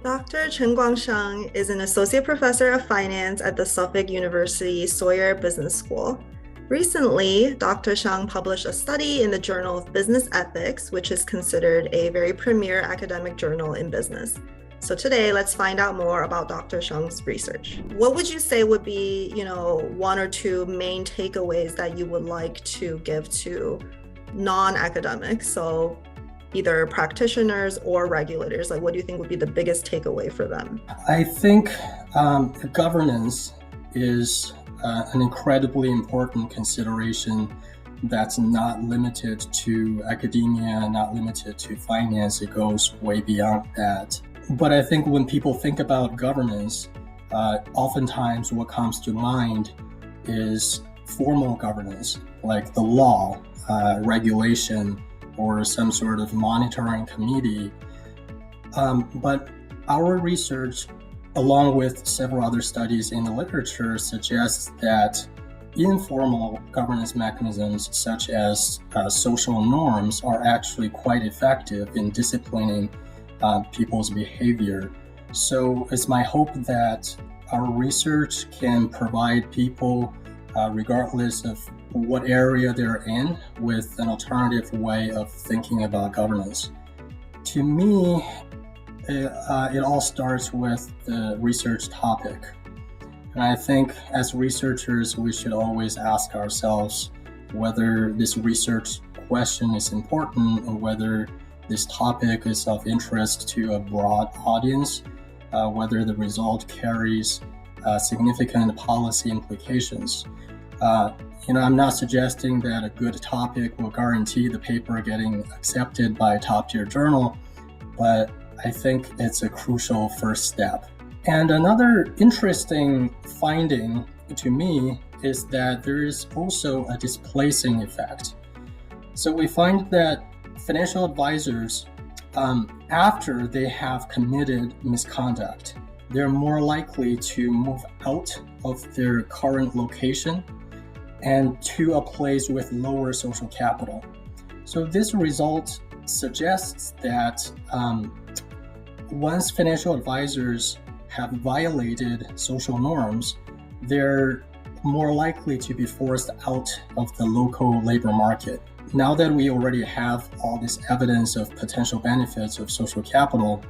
Dr. Chenguang Shang is an associate professor of finance at the Suffolk University Sawyer Business School. Recently, Dr. Shang published a study in the Journal of Business Ethics, which is considered a very premier academic journal in business. So today, let's find out more about Dr. Shang's research. What would you say would be, one or two main takeaways that you would like to give to non-academics? So either practitioners or regulators? Like, what do you think would be the biggest takeaway for them? I think governance is an incredibly important consideration that's not limited to academia, not limited to finance. It goes way beyond that. But I think when people think about governance, oftentimes what comes to mind is formal governance, like the law, regulation, or some sort of monitoring committee. But our research, along with several other studies in the literature, suggests that informal governance mechanisms such as social norms are actually quite effective in disciplining people's behavior. So it's my hope that our research can provide people, regardless of what area they're in, with an alternative way of thinking about governance. To me, it all starts with the research topic. And I think as researchers, we should always ask ourselves whether this research question is important or whether this topic is of interest to a broad audience, whether the result carries significant policy implications. I'm not suggesting that a good topic will guarantee the paper getting accepted by a top-tier journal, but I think it's a crucial first step. And another interesting finding to me is that there is also a displacing effect. So we find that financial advisors, after they have committed misconduct, they're more likely to move out of their current location and to a place with lower social capital. So this result suggests that once financial advisors have violated social norms, they're more likely to be forced out of the local labor market. Now that we already have all this evidence of potential benefits of social capital,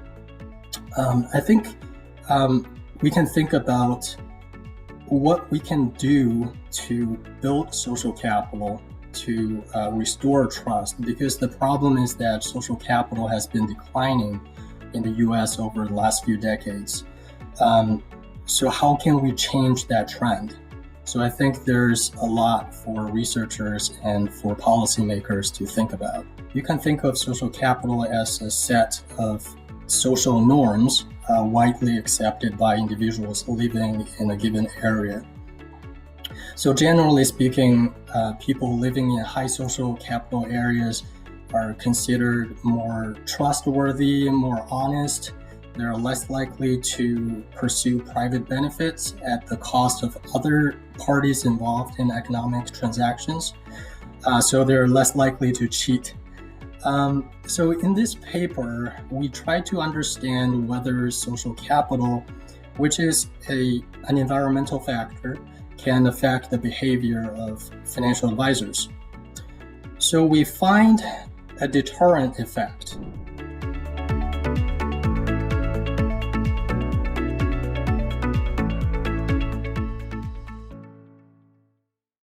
I think we can think about what we can do to build social capital to restore trust, because the problem is that social capital has been declining in the US over the last few decades. So how can we change that trend? So I think there's a lot for researchers and for policymakers to think about. You can think of social capital as a set of social norms widely accepted by individuals living in a given area. So generally speaking, people living in high social capital areas are considered more trustworthy, more honest. They're less likely to pursue private benefits at the cost of other parties involved in economic transactions. So they're less likely to cheat. So in this paper, we try to understand whether social capital, which is an environmental factor, can affect the behavior of financial advisors. So we find a deterrent effect.